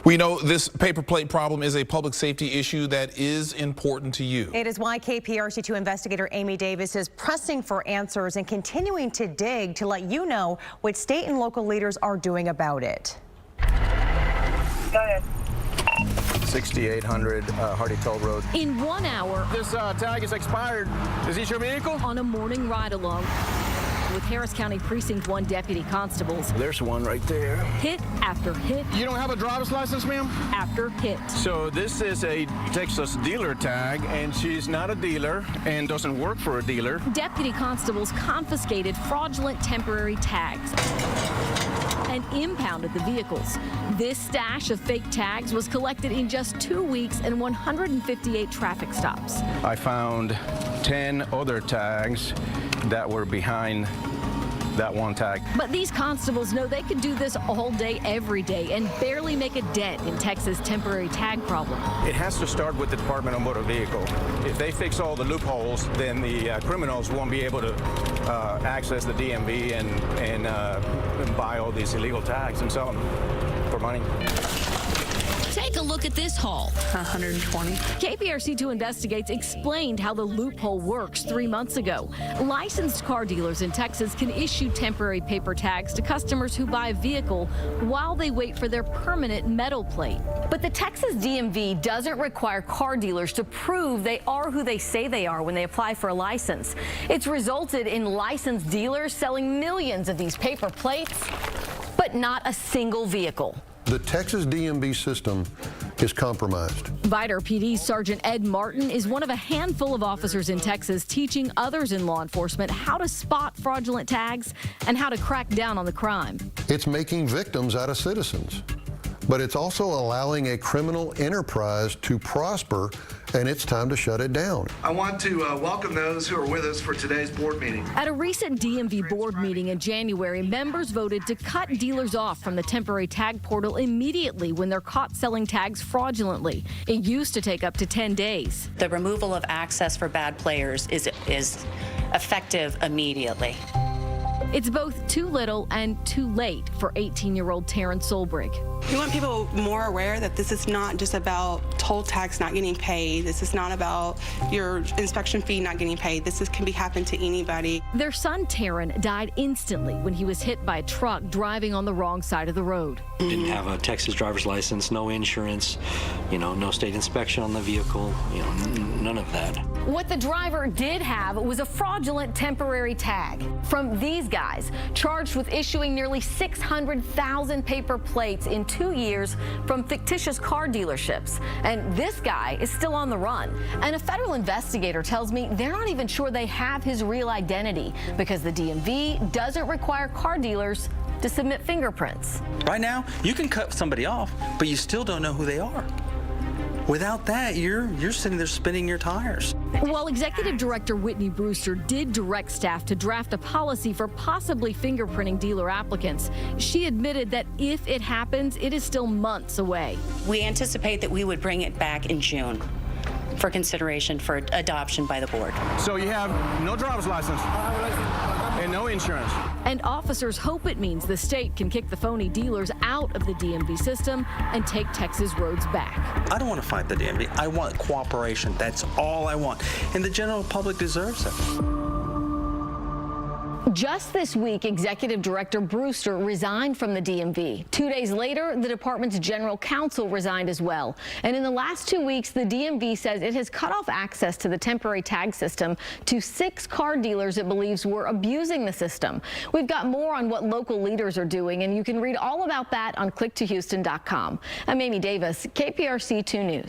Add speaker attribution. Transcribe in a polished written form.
Speaker 1: We know this paper plate problem is a public safety issue that is important to you.
Speaker 2: It is why KPRC2 investigator Amy Davis is pressing for answers and continuing to dig to let you know what state and local leaders are doing about it.
Speaker 3: Go ahead.
Speaker 4: 6800 Hardy Toll Road.
Speaker 5: In 1 hour,
Speaker 4: This tag is expired. Is this your vehicle?
Speaker 5: on a morning ride-along with Harris County Precinct 1 deputy constables,
Speaker 4: There's one right there.
Speaker 5: hit after hit
Speaker 4: You don't have a driver's license, ma'am?
Speaker 5: after hit.
Speaker 4: So this is a Texas dealer tag, and she's not a dealer and doesn't work for a dealer.
Speaker 5: Deputy constables confiscated fraudulent temporary tags and impounded the vehicles. This stash of fake tags was collected in just 2 weeks and 158 traffic stops.
Speaker 4: I found 10 other tags that were behind that one tag.
Speaker 5: But these constables know they could do this all day, every day, and barely make a dent in Texas' temporary tag problem.
Speaker 4: It has to start with the Department of Motor Vehicle. If they fix all the loopholes, then the criminals won't be able to access the DMV and buy all these illegal tags and sell them for money.
Speaker 5: Take a look at this haul.
Speaker 3: 120.
Speaker 5: KPRC2 Investigates explained how the loophole works 3 months ago. Licensed car dealers in Texas can issue temporary paper tags to customers who buy a vehicle while they wait for their permanent metal plate. But the Texas DMV doesn't require car dealers to prove they are who they say they are when they apply for a license. It's resulted in licensed dealers selling millions of these paper plates, but not a single vehicle.
Speaker 6: The Texas DMV system is compromised.
Speaker 5: Vidor PD's Sergeant Ed Martin is one of a handful of officers in Texas teaching others in law enforcement how to spot fraudulent tags and how to crack down on the crime.
Speaker 6: It's making victims out of citizens, but it's also allowing a criminal enterprise to prosper, and it's time to shut it down.
Speaker 7: I want to welcome those who are with us for today's board meeting.
Speaker 5: At a recent DMV board meeting in January, members voted to cut dealers off from the temporary tag portal immediately when they're caught selling tags fraudulently. It used to take up to 10 days.
Speaker 8: The removal of access for bad players is effective immediately.
Speaker 5: It's both too little and too late for 18-year-old Taryn Solbrig.
Speaker 9: We want people more aware that this is not just about toll tax not getting paid. This is not about your inspection fee not getting paid. Can be happen to anybody.
Speaker 5: Their son, Taryn, died instantly when he was hit by a truck driving on the wrong side of the road.
Speaker 10: Didn't have a Texas driver's license, no insurance, no state inspection on the vehicle, none of that.
Speaker 5: What the driver did have was a fraudulent temporary tag from these guys, charged with issuing nearly 600,000 paper plates in 2 years from fictitious car dealerships. And this guy is still on the run. And a federal investigator tells me they're not even sure they have his real identity because the DMV doesn't require car dealers to submit fingerprints.
Speaker 11: Right now, you can cut somebody off, but you still don't know who they are. Without that, you're sitting there spinning your tires.
Speaker 5: While Executive Director Whitney Brewster did direct staff to draft a policy for possibly fingerprinting dealer applicants, she admitted that if it happens, it is still months away.
Speaker 8: We anticipate that we would bring it back in June for consideration for adoption by the board.
Speaker 4: So you have no driver's license and no insurance.
Speaker 5: And officers hope it means the state can kick the phony dealers out of the DMV system and take Texas roads back.
Speaker 11: I don't want to fight the DMV. I want cooperation. That's all I want. And the general public deserves it.
Speaker 5: Just this week, Executive Director Brewster resigned from the DMV. 2 days later, the department's general counsel resigned as well. And in the last 2 weeks, the DMV says it has cut off access to the temporary tag system to 6 car dealers it believes were abusing the system. We've got more on what local leaders are doing, and you can read all about that on click2houston.com. I'm Amy Davis, KPRC 2 News.